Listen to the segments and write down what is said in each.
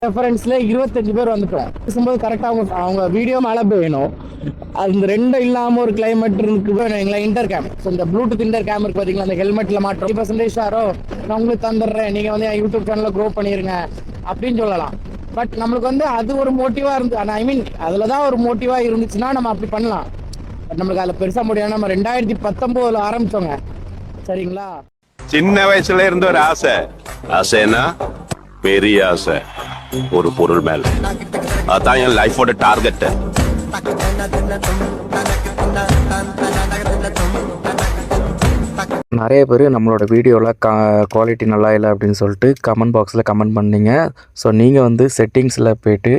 ரெஃபரன்ஸ்ல 25 பேர் வந்துட்டோம். பேசும்போது கரெக்டாக அவங்க வீடியோ மழை பெய்யணும். அந்த ரெண்டும் இல்லாமல் ஒரு கிளைமேட் இருக்கு. இன்டர் கேம், ஸோ இந்த ப்ளூடூத் இன்டர் கேம் இருக்கு பார்த்தீங்களா, அந்த ஹெல்மெட்டில் மாட்டோம் 20% ஷாரோ நான் உங்களுக்கு தந்துடுறேன், நீங்கள் வந்து என் யூடியூப் சேனலில் க்ரோ பண்ணிடுங்க அப்படின்னு சொல்லலாம். பட் நம்மளுக்கு வந்து அது ஒரு மோட்டிவாக இருந்து, ஐ மீன் அதில் தான் ஒரு மோட்டிவாக இருந்துச்சுன்னா நம்ம அப்படி பண்ணலாம். பட் நம்மளுக்கு அதில் பெருசாக முடியாது. நம்ம 2019 ஆரம்பித்தோங்க, சரிங்களா? சின்ன வயசுல இருந்து ஒரு ஆசை. ஆசைன்னா பெரிய ஆசை, ஒரு பொருள் மேல. அதான் என் லைஃபோட டார்கெட். நிறைய பேர் நம்மளோட வீடியோவில் குவாலிட்டி நல்லா இல்லை அப்படின்னு சொல்லிட்டு கமெண்ட் பாக்ஸில் கமெண்ட் பண்ணிங்க. ஸோ நீங்கள் வந்து செட்டிங்ஸில் போய்ட்டு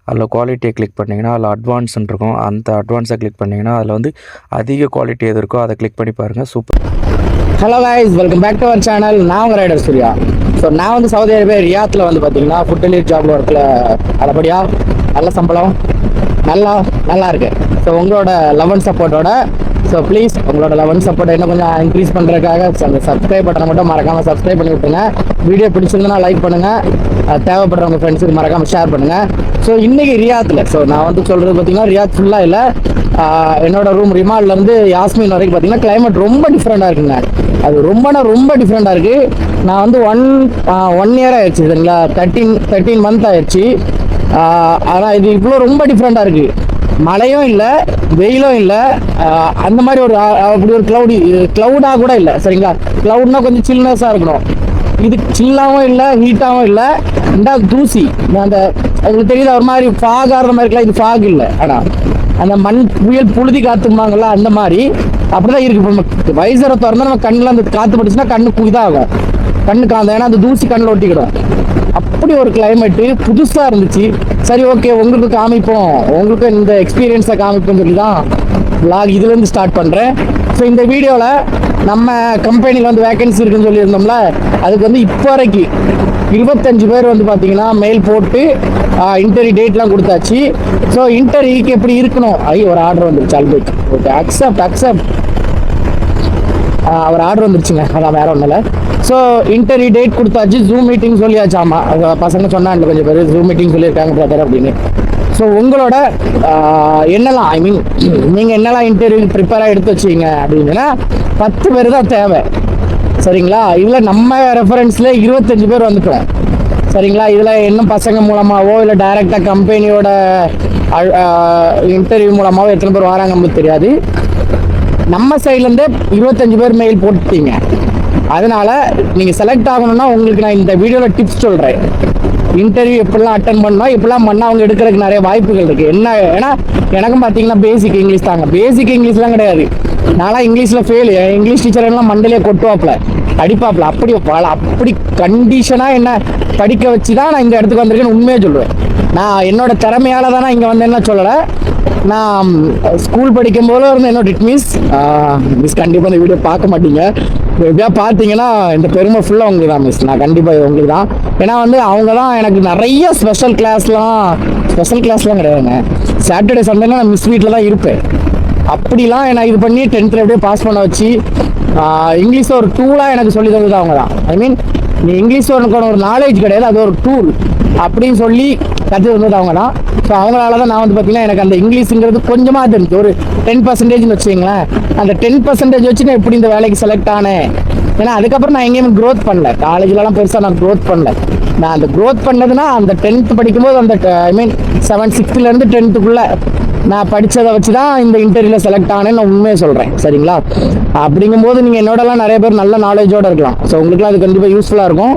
அதில் குவாலிட்டியை கிளிக் பண்ணிங்கன்னா அதில் அட்வான்ஸ்ன்னு இருக்கும். அந்த அட்வான்ஸை கிளிக் பண்ணிங்கன்னா அதில் வந்து அதிக குவாலிட்டி எது இருக்கோ அதை கிளிக் பண்ணி பாருங்கள். Super. Hello guys, welcome back to our channel. நான் உங்கள் ரைடர் சூர்யா. ஸோ நான் வந்து சவுதி அரேபியா ரியாத்தில் வந்து பார்த்தீங்கன்னா ஃபுட் டெலிவரி ஜாப் ஒர்க்கில் நல்லபடியாக நல்ல சம்பளம் நல்லா இருக்கு. ஸோ உங்களோட லவ் அண்ட் சப்போர்ட்டோட, ஸோ ப்ளீஸ் உங்களோட லவ் அண்ட் சப்போர்ட்டை இன்னும் கொஞ்சம் இன்க்ரீஸ் பண்ணுறதுக்காக அந்த சப்ஸ்கிரைப் பட்டனை மட்டும் மறக்காமல் சப்ஸ்கிரைப் பண்ணி விட்டுருங்க. வீடியோ பிடிச்சிருந்தனா லைக் பண்ணுங்கள், தேவைப்படுறவங்க ஃப்ரெண்ட்ஸுக்கு மறக்காமல் ஷேர் பண்ணுங்கள். ஸோ இன்றைக்கி ரியாத்தில், ஸோ நான் வந்து சொல்கிறது பார்த்தீங்கன்னா ரியாத் ஃபுல்லாக இல்லை, என்னோட ரூம் ரிமால்லேருந்து யாஸ்மின் வரைக்கும் பார்த்தீங்கன்னா கிளைமேட் ரொம்ப டிஃப்ரெண்ட்டாக இருக்குங்க. அது ரொம்ப டிஃப்ரெண்ட்டாக இருக்குது. நான் வந்து ஒன் இயர் ஆயிடுச்சு, சரிங்களா? 13 மந்த் ஆயிடுச்சு. ஆனால் இது இவ்வளோ ரொம்ப டிஃப்ரெண்ட்டாக இருக்குது. மழையும் இல்லை, வெயிலும் இல்லை, அந்த மாதிரி ஒரு அப்படி ஒரு க்ளவுடாக கூட இல்லை, சரிங்களா? க்ளவுட்னா கொஞ்சம் சில்னஸாக இருக்கணும். இது சில்லாகவும் இல்லை, ஹீட்டாகவும் இல்லை. ரெண்டாவது தூசி, அந்த உங்களுக்கு தெரியுது ஒரு மாதிரி ஃபாக் ஆகிற மாதிரி இருக்கலாம். இது ஃபாக் இல்லை, ஆனால் அந்த மண் புயல் புழுதி காத்துமாங்கள்ல அந்த மாதிரி அப்படிதான் இருக்கு. இப்போ வைசரை திறந்தா நம்ம கண்ணில் அந்த காற்று பட்டுச்சுன்னா கண்ணு இதாகும், கண்ணு காந்த, ஏன்னா அந்த தூசி கண்ணில் ஒட்டிக்கிடும். அப்படி ஒரு கிளைமேட்டு புதுசாக இருந்துச்சு. சரி, ஓகே, உங்களுக்கு காமிப்போம், உங்களுக்கு இந்த எக்ஸ்பீரியன்ஸை காமிப்போம்னு சொல்லி தான் vlog இதுலேருந்து ஸ்டார்ட் பண்ணுறேன். ஸோ இந்த வீடியோவில் நம்ம கம்பெனியில் வந்து வேகன்சி இருக்குன்னு சொல்லியிருந்தோம்ல, அதுக்கு வந்து இப்போ வரைக்கும் 25 பேர் வந்து பார்த்தீங்கன்னா மெயில் போட்டு இன்டர்வியூ டேட்லாம் கொடுத்தாச்சு. ஸோ இன்டர்வியூக்கு எப்படி இருக்கணும், ஒரு ஆர்டர் வந்துருச்சு. ஆல்பேக் ஓகே, அக்செப்ட் அவர் ஆர்டர் வந்துருச்சுங்க, அதான் வேற ஒன்றும் இல்லை. ஸோ இன்டர்வியூ டேட் கொடுத்தாச்சு, ஜூம் மீட்டிங் சொல்லியாச்சு. ஆமாம், பசங்க சொன்னாங்க கொஞ்சம் பேர் ஜூம் மீட்டிங் சொல்லியிருக்காங்க பிரதர் அப்படின்னு. ஸோ உங்களோட என்னெல்லாம், ஐ மீன் நீங்கள் என்னெல்லாம் இன்டர்வியூ ப்ரிப்பேராக எடுத்து வச்சிங்க அப்படின்னா 10 பேர் தான் தேவை, சரிங்களா? இதில் நம்ம ரெஃபரன்ஸில் 25 பேர் வந்துட்டோம், சரிங்களா? இதில் இன்னும் பசங்க மூலமாகவோ இல்லை டைரெக்டாக கம்பெனியோட இன்டர்வியூ மூலமாகவோ எத்தனை பேர் வராங்க நமக்கு தெரியாது. நம்ம சைட்லேருந்தே 25 பேர் மெயில் போட்டுட்டீங்க. அதனால் நீங்கள் செலக்ட் ஆகணும்னா உங்களுக்கு நான் இந்த வீடியோவில் டிப்ஸ் சொல்கிறேன். இன்டர்வியூ எப்படிலாம் அட்டன் பண்ணோம், இப்படிலாம் பண்ணால் அவங்க எடுக்கிறதுக்கு நிறைய வாய்ப்புகள் இருக்குது. ஏன்னா எனக்கும் பார்த்தீங்கன்னா பேசிக் இங்கிலீஷ் தாங்க, பேசிக் இங்கிலீஷ்லாம் கிடையாது. நான்லாம் இங்கிலீஷில் ஃபெயில். இங்கிலீஷ் டீச்சர் எல்லாம் மண்டலே கொட்டுவாப்பில், அடிப்பாப்பில். அப்படி கண்டிஷனாக என்ன படிக்க வச்சு தான் நான் இந்த இடத்துக்கு வந்திருக்கேன்னு உண்மையாக சொல்லுவேன். நான் என்னோட திறமையால் தானே இங்கே வந்தேன்னா சொல்லலை. நான் ஸ்கூல் படிக்கும் போது இருந்த என்னோட மிஸ் கண்டிப்பாக இந்த வீடியோ பார்க்க மாட்டீங்க. எப்படியா பார்த்தீங்கன்னா இந்த பெருமை ஃபுல்லாக உங்களுக்கு தான் மிஸ். நான் கண்டிப்பாக உங்களுக்கு தான். ஏன்னா வந்து அவங்க தான் எனக்கு நிறைய ஸ்பெஷல் கிளாஸ்லாம் கிடையாதுங்க. சாட்டர்டே சண்டேலாம் நான் மிஸ் வீட்டில் தான் இருப்பேன். அப்படிலாம் எனக்கு இது பண்ணி 10th எப்படியே பாஸ் பண்ண வச்சு இங்கிலீஷை ஒரு டூலாக எனக்கு சொல்லி தந்தது அவங்க தான். ஐ மீன் நீ இங்கிலீஷ் ஒரு நாலேஜ் கிடையாது, அது ஒரு டூல் அப்படின்னு சொல்லி கற்று வந்தது அவங்க தான். ஸோ அவங்களால தான் நான் வந்து பார்த்தீங்கன்னா எனக்கு அந்த இங்கிலீஷுங்கிறது கொஞ்சமாக தெரிஞ்சு ஒரு 10% வச்சுங்களேன். அந்த 10% வச்சு நான் எப்படி இந்த வேலைக்கு செலக்ட் ஆனேன். ஏன்னா அதுக்கப்புறம் நான் எங்கேயுமே க்ரோத் பண்ணல, காலேஜ்லலாம் பெருசாக நான் க்ரோத் பண்ணல. நான் அந்த க்ரோத் பண்ணதுன்னா அந்த 10th படிக்கும்போது அந்த ஐ மீன் 6th-லேருந்து 10th நான் படித்ததை வச்சு தான் இந்த இன்டர்வியூவில் செலக்ட் ஆனேன்னு நான் உண்மையை சொல்கிறேன், சரிங்களா? அப்படிங்கும்போது நீங்கள் என்னோடலாம் நிறைய பேர் நல்ல நாலேஜோடு இருக்கலாம். ஸோ உங்களுக்குலாம் அது கண்டிப்பாக யூஸ்ஃபுல்லாக இருக்கும்.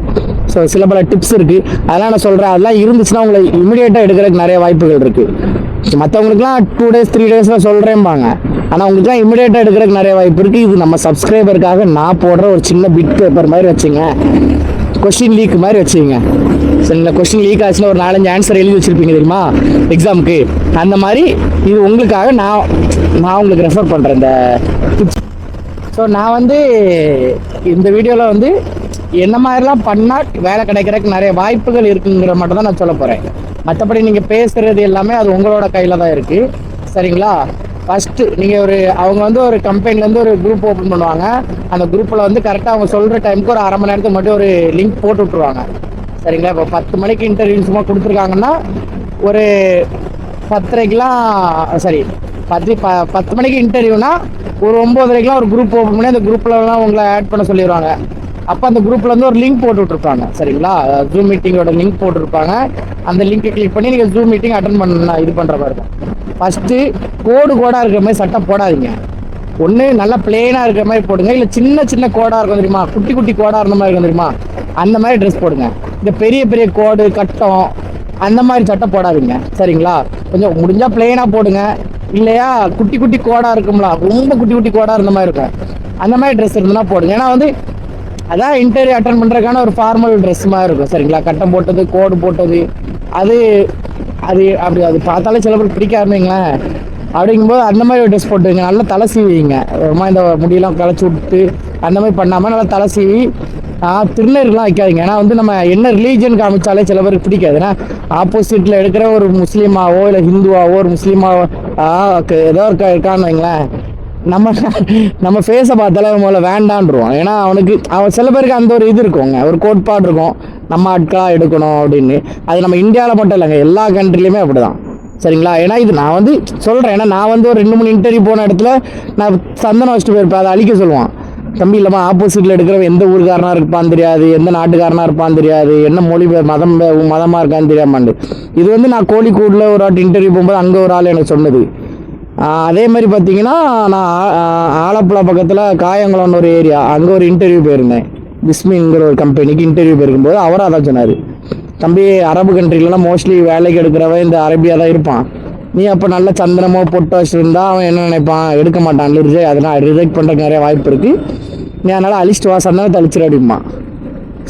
ஸோ சில பல டிப்ஸ் இருக்குது, அதெல்லாம் நான் சொல்கிறேன். அதெல்லாம் இருந்துச்சுன்னா உங்களை இமிடியேட்டாக எடுக்கிறதுக்கு நிறைய வாய்ப்புகள் இருக்குது. மற்றவங்களுக்குலாம் 2 days 3 days சொல்கிறேன்பாங்க, ஆனால் உங்களுக்குலாம் இமிடியேட்டாக எடுக்கிறதுக்கு நிறைய வாய்ப்பு இருக்குது. இது நம்ம சப்ஸ்கிரைபருக்காக நான் போடுற ஒரு சின்ன பிட் பேப்பர் மாதிரி வச்சுங்க, கொஸ்டின் லீக் மாதிரி வச்சுங்க, சரிங்களா? கொஸ்டின் லீக் ஆச்சுன்னா ஒரு 4-5 ஆன்சர் எழுதி வச்சுருப்பீங்க தெரியுமா எக்ஸாமுக்கு, அந்த மாதிரி இது உங்களுக்காக நான் உங்களுக்கு ரெஃபர் பண்ணுறேன் இந்த டிப்ஸ். ஸோ நான் வந்து இந்த வீடியோவில் வந்து என்ன மாதிரிலாம் பண்ணால் வேலை கிடைக்கிறதுக்கு நிறைய வாய்ப்புகள் இருக்குங்கிற மட்டும் தான் நான் சொல்ல போகிறேன். மற்றபடி நீங்கள் பேசுகிறது எல்லாமே அது உங்களோட கையில் தான் இருக்குது, சரிங்களா? ஃபஸ்ட்டு நீங்கள் அவங்க வந்து ஒரு கம்பெனிலேருந்து ஒரு குரூப் ஓப்பன் பண்ணுவாங்க. அந்த குரூப்பில் வந்து கரெக்டாக அவங்க சொல்கிற டைமுக்கு ஒரு 1/2 மணி நேரத்துக்கு மட்டும் ஒரு லிங்க் போட்டு விட்ருவாங்க, சரிங்களா. இப்போ 10 மணிக்கு இன்டர்வியூ சும்மா கொடுத்துருக்காங்கன்னா ஒரு 10:30க்கெலாம் சரி 10 மணிக்கு இன்டர்வியூனா ஒரு 9:30க்கெலாம் ஒரு குரூப் ஓப்பன் பண்ணி அந்த குரூப்லலாம் உங்களை ஆட் பண்ண சொல்லிடுவாங்க. அப்போ அந்த குரூப்பில் வந்து ஒரு லிங்க் போட்டு விட்ருப்பாங்க சரிங்களா. ஜூம் மீட்டிங்கோட லிங்க் போட்டிருப்பாங்க. அந்த லிங்கை கிளிக் பண்ணி நீங்கள் ஜூம் மீட்டிங் அட்டன் பண்ண இது பண்ணுற மாதிரி இருக்கும். ஃபஸ்ட்டு கோடாக இருக்கிற மாதிரி சட்டை போடாதீங்க. ஒன்று நல்லா பிளெயினாக இருக்கிற மாதிரி போடுங்க, இல்லை சின்ன சின்ன கோடாக இருக்கும் தெரியுமா, குட்டி குட்டி கோடாக இருந்த மாதிரி இருக்கும் தெரியுமா, அந்த மாதிரி ட்ரெஸ் போடுங்க. இந்த பெரிய பெரிய கோடு கட்டம் அந்த மாதிரி சட்டை போடாதீங்க சரிங்களா. கொஞ்சம் முடிஞ்சால் பிளெயினாக போடுங்க. இல்லையா குட்டி குட்டி கோடாக இருக்கும்ல, ரொம்ப குட்டி குட்டி கோடாக இருந்த மாதிரி இருக்கும், அந்த மாதிரி ட்ரெஸ் இருந்ததுன்னா போடுங்க. ஏன்னா வந்து அதான் இன்டர்வியூ அட்டன் பண்ணுறதுக்கான ஒரு ஃபார்மல் ட்ரெஸ் மாதிரி இருக்கும் சரிங்களா. கட்டம் போட்டது கோடு போட்டது அது அது அப்படி அது பார்த்தாலே சில பேர் பிடிக்க ஆரம்பிங்களேன். அப்படிங்கும்போது அந்த மாதிரி ஒரு ட்ரெஸ் போட்டுங்க. நல்லா தலை சீவிங்க, ரொம்ப இந்த முடியெல்லாம் களைச்சி விட்டு அந்த மாதிரி பண்ணாமல் நல்லா தலை சீவி திருநெல்லாம் வைக்காதீங்க. ஏன்னா வந்து நம்ம என்ன ரிலீஜன் காமிச்சாலே சில பேருக்கு பிடிக்காது. ஏன்னா ஆப்போசிட்டில் எடுக்கிற ஒரு முஸ்லீமாவோ இல்லை ஹிந்துவாவோ ஒரு முஸ்லீமாவோ ஏதோ இருக்கான்னு வைங்களேன், நம்ம ஃபேஸை பார்த்தாலே முதல்ல வேண்டான்ருவோம். ஏன்னா அவன் சில பேருக்கு அந்த ஒரு இது இருக்குங்க, ஒரு கோட்பாடு இருக்கும், நம்ம ஆட்களாக எடுக்கணும் அப்படின்னு. அது நம்ம இந்தியாவில் மட்டும் இல்லைங்க, எல்லா கண்ட்ரிலையுமே அப்படி தான் சரிங்களா. ஏன்னா இது நான் வந்து சொல்கிறேன், ஏன்னா நான் வந்து ஒரு 2-3 இன்டர்வியூ போன இடத்துல நான் சந்தனம் வச்சுட்டு போயிருப்பேன், அதை அழிக்க சொல்லுவான். தம்பி இல்லாமல் ஆப்போசிட்டில் எடுக்கிறவன் எந்த ஊருக்காரனாக இருப்பான்னு தெரியாது, எந்த நாட்டுக்காரனாக இருப்பான்னு தெரியாது, என்ன மொழி மதமாக இருக்கான்னு தெரியாமாண்டு. இது வந்து நான் கோழிக்கூடில் ஒரு ஆட்டு இன்டர்வியூ போகும்போது அங்கே ஒரு ஆள் எனக்கு சொன்னது. அதே மாதிரி பார்த்தீங்கன்னா நான் ஆலப்புழா பக்கத்தில் காயங்குளம்னு ஒரு ஏரியா, அங்கே ஒரு இன்டர்வியூ போயிருந்தேன். பிஸ்மிங்கிற ஒரு கம்பெனிக்கு இன்டர்வியூ போயிருக்கும்போது அவரும் அதான் சொன்னார். தம்பி அரபு கண்ட்ரிலலாம் மோஸ்ட்லி வேலைக்கு எடுக்கிறவன் இந்த அரேபியா தான் இருப்பான். நீ அப்போ நல்ல சந்திரமோ பொட்டு வச்சுருந்தா அவன் என்ன நினைப்பான், எடுக்க மாட்டான், அதனால் ரிஜெக்ட் பண்ணுறதுக்கு நிறைய வாய்ப்பு இருக்குது, நீ அதனால் அழிச்சிட்டு வா, சந்தனம் தெளிச்சிரு அப்படிமா.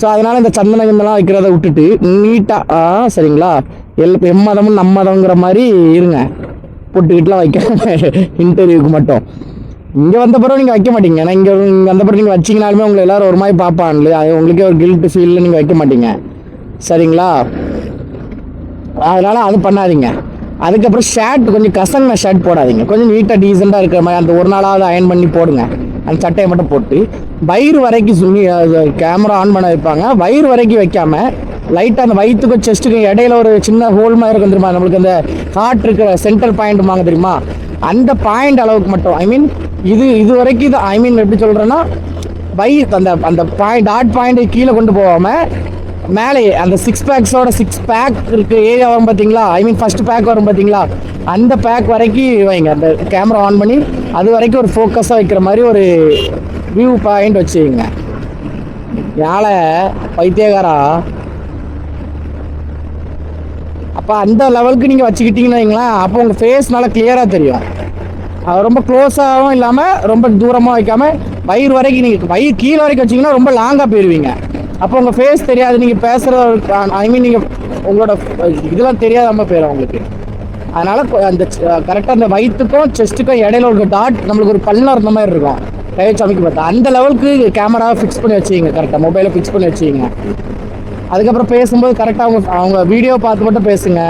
ஸோ அதனால் இந்த சந்தனம் வைக்கிறத விட்டுட்டு நீட்டாக சரிங்களா எம்மதமும் நம்மதங்கிற மாதிரி இருங்க. பொட்டுக்கிட்டுலாம் வைக்க இன்டர்வியூக்கு மட்டும். இங்கே வந்த பிறகு நீங்கள் வைக்க மாட்டீங்க. ஏன்னா இங்கே வந்த பிறகு நீங்கள் வச்சிங்கனாலுமே உங்களை எல்லோரும் ஒரு மாதிரி பார்ப்பான்ல, அது உங்களுக்கே ஒரு கில்ட்டு ஃபீலில் நீங்கள் வைக்க மாட்டீங்க சரிங்களா. அதனால் அது பண்ணாதீங்க. அதுக்கப்புறம் ஷர்ட் கொஞ்சம் கசங்கின ஷர்ட் போடாதீங்க, கொஞ்சம் நீட்டாக டீசெண்டாக இருக்கிற மாதிரி அந்த ஒரு நாளாவது அயன் பண்ணி போடுங்க. அந்த சட்டையை மட்டும் போட்டு வயிறு வரைக்கும் கேமரா ஆன் பண்ண வைப்பாங்க, வயிறு வரைக்கும் வைக்காமல் லைட்டாக அந்த வயிற்றுக்கும் செஸ்ட்டுக்கும் இடையில ஒரு சின்ன ஹோல் மாதிரி இருக்கும் தெரியுமா, நம்மளுக்கு அந்த ஹார்ட் இருக்கிற சென்ட்ரல் பாயிண்ட் வாங்க தெரியுமா, அந்த பாயிண்ட் அளவுக்கு மட்டும். ஐ மீன் இது வரைக்கும் இது ஐ மீன் எப்படி சொல்கிறேன்னா அந்த பாயிண்ட் டாட் பாயிண்ட் கீழே கொண்டு போகாமல் மேலே அந்த 6 பேக்ஸோட 6 பேக் இருக்குது ஏரியா வரும் பார்த்தீங்களா, ஐ மீன் ஃபஸ்ட் பேக் வரும் பார்த்தீங்களா, அந்த பேக் வரைக்கும் வைங்க. அந்த கேமரா ஆன் பண்ணி அது வரைக்கும் ஒரு ஃபோக்கஸாக வைக்கிற மாதிரி ஒரு வியூ பாயிண்ட் வச்சுங்க. யாழை பைத்தியகாரா அப்போ அந்த லெவலுக்கு நீங்கள் வச்சுக்கிட்டீங்கன்னு வைங்களேன், அப்போ உங்கள் ஃபேஸ் நல்லா கிளியராக தெரியும். அது ரொம்ப க்ளோஸாகவும் இல்லாமல் ரொம்ப தூரமாக வைக்காமல் வயிறு வரைக்கும் நீங்கள் வயிறு கீழே வரைக்கும் வச்சிங்கன்னா ரொம்ப லாங்காக போயிடுவீங்க. அப்போ உங்கள் ஃபேஸ் தெரியாது, நீங்கள் பேசுகிற ஐ மீன் நீங்கள் உங்களோட இதெல்லாம் தெரியாதாமல் போயிடும் உங்களுக்கு. அதனால் அந்த கரெக்டாக அந்த வயிற்றுக்கும் செஸ்ட்டுக்கும் இடையில ஒரு டாட் நம்மளுக்கு ஒரு பள்ளம் இருந்த மாதிரி இருக்கும் கை வச்சு அமைக்க பார்த்தா, அந்த லெவலுக்கு கேமராவை ஃபிக்ஸ் பண்ணி வச்சுக்கிங்க, கரெக்டாக மொபைலை ஃபிக்ஸ் பண்ணி வச்சுக்கிங்க. அதுக்கப்புறம் பேசும்போது கரெக்டாக அவங்க வீடியோ பார்த்து மட்டும் பேசுங்க.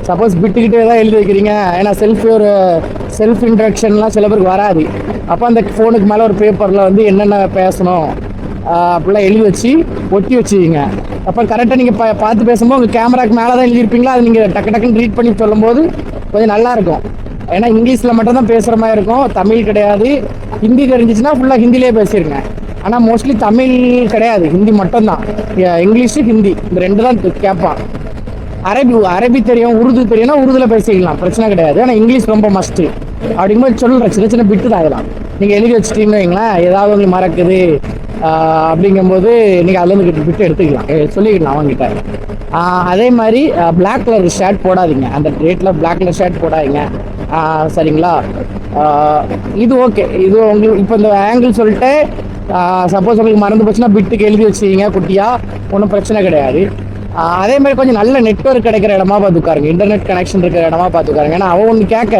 சப்போஸ் விட்டுக்கிட்டே தான் எழுதி வைக்கிறீங்க, ஏன்னா செல்ஃப் இன்ட்ரடக்ஷன்லாம் சில பேருக்கு வராது. அப்போ அந்த ஃபோனுக்கு மேலே ஒரு பேப்பரில் வந்து என்னென்ன பேசணும் அப்படிலாம் எழுதி வச்சு ஒட்டி வச்சுக்கிங்க. அப்போ கரெக்டாக நீங்கள் பார்த்து பேசும்போது உங்கள் கேமராக்கு மேலே தான் எழுதியிருப்பீங்களா, அது நீங்கள் டக்குன்னு ரீட் பண்ணி சொல்லும்போது கொஞ்சம் நல்லாயிருக்கும். ஏன்னா இங்கிலீஷில் மட்டும் தான் பேசுகிற மாதிரி இருக்கும், தமிழ் கிடையாது. ஹிந்தி தெரிஞ்சிச்சுன்னா ஃபுல்லாக ஹிந்திலே பேசிடுங்க. ஆனால் மோஸ்ட்லி தமிழ் கிடையாது, ஹிந்தி மட்டும்தான். இங்கிலீஷு ஹிந்தி இந்த 2 தான் கேட்பான். அரபி தெரியும், உருது தெரியும்னா உருதுல பேசிக்கலாம், பிரச்சனை கிடையாது. ஆனால் இங்கிலீஷ் ரொம்ப மஸ்ட்டு. அப்படிங்கும்போது சொல்கிறேன், சின்ன சின்ன பிட்டு தான் ஆகலாம். நீங்கள் எழுதி வச்சுட்டீங்கன்னு வைங்களேன், ஏதாவது உங்களுக்கு மறக்குது அப்படிங்கும்போது நீங்கள் அதுலேருந்து பிட்டு எடுத்துக்கலாம், சொல்லிக்கலாம் அவங்ககிட்ட. அதே மாதிரி பிளாக் கலர் ஷர்ட் போடாதீங்க, அந்த டேட்டில் பிளாக் கலர் ஷர்ட் போடாதீங்க சரிங்களா. இது ஓகே, இது உங்களுக்கு இப்போ இந்த ஆங்கிள் சொல்லிட்டு சப்போஸ் உங்களுக்கு மறந்து போச்சுன்னா பிட்டுக்கு எழுதி வச்சுக்கிங்க குட்டியாக, ஒன்றும் பிரச்சனை கிடையாது. அதே மாதிரி கொஞ்சம் நல்ல நெட்வொர்க் கிடைக்கிற இடமா பார்த்து உட்காருங்க, இன்டர்நெட் கனெக்ஷன் இருக்கிற இடமா பார்த்து உட்காருங்க. ஏன்னா அவன் ஒன்று கேட்க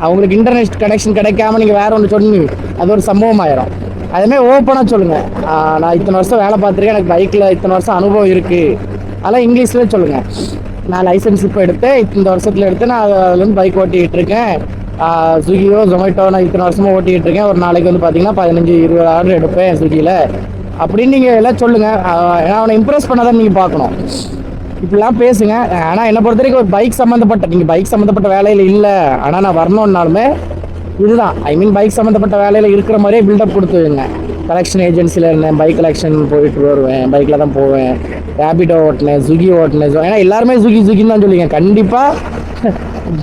அவங்களுக்கு இன்டர்நெட் கனெக்ஷன் கிடைக்காம நீங்கள் வேறு ஒன்று சொல்லி அது ஒரு சம்பவம் ஆயிரும். அதேமாதிரி ஓப்பனாக சொல்லுங்கள், நான் இத்தனை வருஷம் வேலை பார்த்துருக்கேன், எனக்கு பைக்கில் இத்தனை வருஷம் அனுபவம் இருக்குது, அதெல்லாம் இங்கிலீஷ்லேயே சொல்லுங்கள். நான் லைசன்ஸ் இப்போ எடுத்தேன், இந்த வருஷத்தில் எடுத்து நான் அதுலேருந்து பைக் ஓட்டிகிட்டு இருக்கேன், ஸ்விக்கியோ ஜொமேட்டோ நான் இத்தனை வருஷமாக ஓட்டிகிட்டு இருக்கேன். ஒரு நாளைக்கு வந்து பார்த்தீங்கன்னா 15-20 ஆர்டர் எடுப்பேன் ஸ்விக்கியில், அப்படின்னு நீங்கள் எல்லாம் சொல்லுங்கள். ஏன்னா அவனை இம்ப்ரெஸ் பண்ண தான் நீங்கள் பார்க்கணும். இப்படிலாம் பேசுங்க. ஆனால் என்னை பொறுத்த வரைக்கும் ஒரு பைக் சம்மந்தப்பட்ட, நீங்கள் பைக் சம்மந்தப்பட்ட வேலையில் இல்லை, ஆனால் நான் வரணுன்னாலுமே இதுதான், ஐ மீன் பைக் சம்மந்தப்பட்ட வேலையில் இருக்கிற மாதிரியே பில்டப் கொடுத்துருங்க. கலெக்ஷன் ஏஜென்சியில் இருந்தேன், பைக் கலெக்ஷன் போயிட்டு வருவேன், பைக்கில் தான் போவேன், ரேபிடோ ஓட்டினேன், ஸ்விக்கி ஓட்டினேன். ஏன்னா எல்லாருமே ஸ்விக்கின்னு தான் சொல்லுவீங்க. கண்டிப்பாக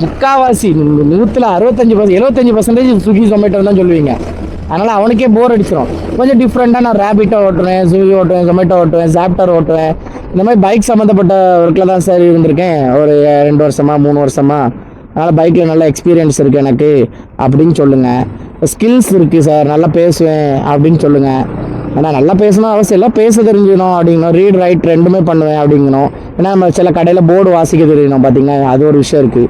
முக்கால்வாசி 165% 75% ஸ்விக்கி ஜொமேட்டோ தான் சொல்லுவீங்க. அதனால் அவனுக்கே போர் அடிச்சிடும். கொஞ்சம் டிஃப்ரெண்ட்டாக நான் ரேபிட்டோ ஓட்டுவேன், ஸ்விக்கி ஓட்டுவேன், ஜொமேட்டோ ஓட்டுவேன், ஜாப்டர் ஓட்டுவேன். இந்த மாதிரி பைக் சம்மந்தப்பட்ட ஒர்க்கில் தான் சார் இருந்திருக்கேன் ஒரு 2 வருஷமா 3 வருஷமா. அதனால் பைக்கில் நல்ல எக்ஸ்பீரியன்ஸ் இருக்குது எனக்கு அப்படின்னு சொல்லுங்கள். ஸ்கில்ஸ் இருக்குது சார், நல்லா பேசுவேன் அப்படின்னு சொல்லுங்கள். ஆனால் நல்லா பேசணும் அவசியம் இல்லை, பேச தெரிஞ்சுக்கணும் அப்படிங்கணும். ரீட் ரைட் ரெண்டுமே பண்ணுவேன் அப்படிங்கணும். ஏன்னா நம்ம சில கடையில் போர்டு வாசிக்க தெரியணும், பார்த்தீங்கன்னா அது ஒரு விஷயம் இருக்குது.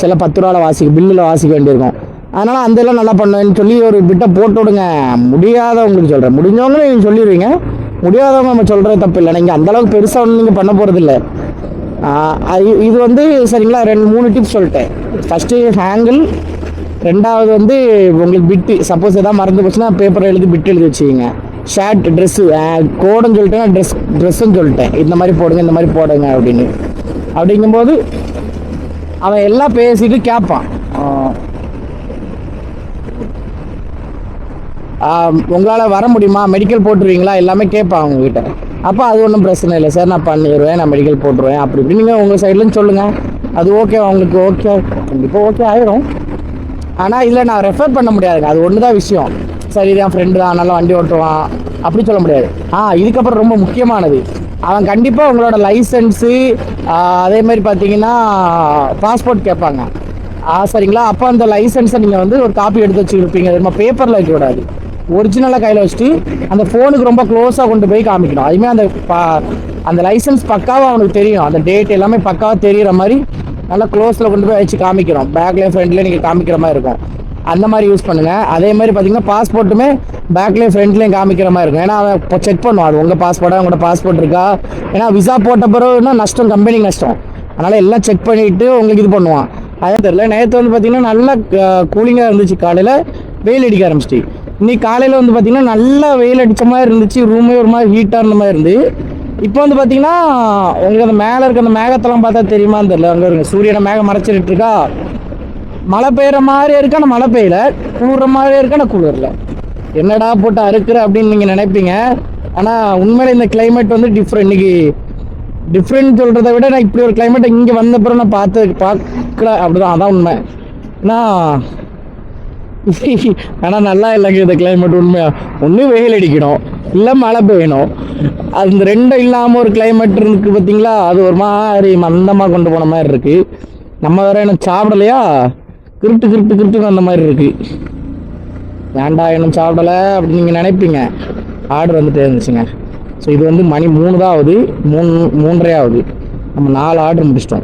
சில 10 ரூபாவில் பில்லில் வாசிக்க வேண்டியிருக்கும். அதனால் அந்த எல்லாம் நல்லா பண்ணுவேன்னு சொல்லி ஒரு பிட்டை போட்டு விடுங்க. முடியாதவங்களுக்கு சொல்கிறேன், முடிஞ்சவங்க நீங்கள் சொல்லிடுவீங்க, முடியாதவங்க நம்ம சொல்கிறது தப்பு இல்லை. நீங்கள் அந்தளவுக்கு பெருசாக ஒன்றும் நீங்கள் பண்ண போகிறதில்ல. இது வந்து சரிங்களா, 2-3 டிப்ஸ் சொல்லிட்டேன். ஃபஸ்ட்டு ஹேங்கிள், 2வது வந்து உங்களுக்கு பிட்டு. சப்போஸ் எதாவது மறந்து போச்சுன்னா பேப்பர் எழுதி பிட்டு எழுதி வச்சுக்கிங்க. ஷர்ட், ட்ரெஸ்ஸு, கோடுன்னு சொல்லிட்டேன், ட்ரெஸ்ஸுன்னு சொல்லிட்டேன். இந்த மாதிரி போடுங்க, இந்த மாதிரி போடுங்க அப்படின்னு. அப்படிங்கும்போது அவன் எல்லாம் பேசிட்டு கேட்பான். உங்களால் வர முடியுமா, மெடிக்கல் போட்டுருவீங்களா, எல்லாமே கேட்பான் அவங்ககிட்ட. அப்போ அது ஒன்றும் பிரச்சனை இல்லை சார், நான் பண்ணிடுவேன், நான் மெடிக்கல் போட்டுருவேன் அப்படி இப்படி நீங்கள் உங்கள் சைட்லன்னு சொல்லுங்கள். அது ஓகே, அவங்களுக்கு ஓகே, கண்டிப்பாக ஓகே ஆயிரும். ஆனால் இதில் நான் ரெஃபர் பண்ண முடியாதுங்க, அது ஒன்று தான் விஷயம். சரி இது என் ஃப்ரெண்டு தான், நல்லா வண்டி ஓட்டுவான் அப்படி சொல்ல முடியாது. இதுக்கப்புறம் ரொம்ப முக்கியமானது, அவன் கண்டிப்பாக உங்களோட லைசன்ஸு, அதே மாதிரி பார்த்தீங்கன்னா பாஸ்போர்ட் கேட்பாங்க. சரிங்களா, அப்போ அந்த லைசன்ஸை நீங்கள் வந்து ஒரு காப்பி எடுத்து வச்சுருப்பீங்க, நம்ம பேப்பரில் வைக்கக்கூடாது, ஒரிஜினலாக கையில் வச்சுட்டு அந்த ஃபோனுக்கு ரொம்ப க்ளோஸாக கொண்டு போய் காமிக்கணும். அதுமாதிரி அந்த லைசன்ஸ் பக்காவாக அவனுக்கு தெரியும், அந்த டேட் எல்லாமே பக்காவாக தெரிகிற மாதிரி நல்லா க்ளோஸில் கொண்டு போய் வச்சு காமிக்கிறோம். பேக்லேயும் ஃப்ரண்ட்லேயும் நீங்கள் காமிக்கிற மாதிரி இருக்கும், அந்த மாதிரி யூஸ் பண்ணுங்கள். அதே மாதிரி பார்த்தீங்கன்னா பாஸ்போர்ட்டுமே பேக்லேயும் ஃப்ரண்ட்லேயும் காமிக்கிற மாதிரி இருக்கும். ஏன்னா அவன் இப்போ செக் பண்ணுவான் அது உங்கள் பாஸ்போர்ட்டாக, உங்களோட பாஸ்போர்ட் இருக்கா. ஏன்னா விசா போட்ட பிறகுன்னா நஷ்டம், கம்பெனிக்கு நஷ்டம். அதனால் எல்லாம் செக் பண்ணிவிட்டு உங்களுக்கு இது பண்ணுவான். அதே தெரில. நேற்று வந்து பார்த்திங்கன்னா நல்லா கூலிங்காக இருந்துச்சு, காலையில் வெயில் அடிக்க ஆரம்பிச்சிட்டு. இன்னைக்கு காலையில் வந்து பார்த்திங்கன்னா நல்லா வெயில் அடித்த மாதிரி இருந்துச்சு, ரூமே ஒரு மாதிரி ஹீட்டாக இருந்த மாதிரி இருந்து. இப்போ வந்து பார்த்திங்கன்னா உங்களுக்கு அந்த மேலே இருக்க அந்த மேகத்தெல்லாம் பார்த்தா தெரியுமான்னு தெரியல, அங்கே இருங்க சூரியனை மேகம் மறைச்சிட்டு இருக்கா, மழை பெய்கிற மாதிரியே இருக்கா, ஆனால் மழை பெய்யல, குளிர்ற மாதிரியே இருக்கா, நான் குளிரல. என்னடா போட்டு அறுக்கிற அப்படின்னு நீங்கள் நினைப்பீங்க. ஆனால் உண்மையில இந்த கிளைமேட் வந்து டிஃப்ரெண்ட் சொல்கிறத விட நான் இப்படி ஒரு கிளைமேட்டை இங்கே வந்தப்பறம் நான் பார்க்கல, அப்படிதான், அதான் உண்மை. ஆனால் நல்லா இல்லைங்க இந்த கிளைமேட். உண்மையாக ஒன்று வெயில் அடிக்கணும், இல்லை மழை பெய்யணும். அந்த ரெண்டும் இல்லாமல் ஒரு கிளைமேட் இருக்குது பார்த்தீங்களா, அது ஒரு மாதிரி மந்தமாக கொண்டு போன மாதிரி இருக்குது. நம்ம வேறு என்ன சாப்பிடலையா, கிருட்டு அந்த மாதிரி இருக்குது. வேண்டா இன்னும் சாப்பிடலை அப்படின்னு நீங்கள் நினைப்பீங்க. ஆர்டர் வந்துட்டே இருந்துச்சுங்க. ஸோ இது வந்து மணி 3 தான் ஆகுது, 3:30 ஆகுது. நம்ம 4 ஆர்டர் முடிச்சிட்டோம்.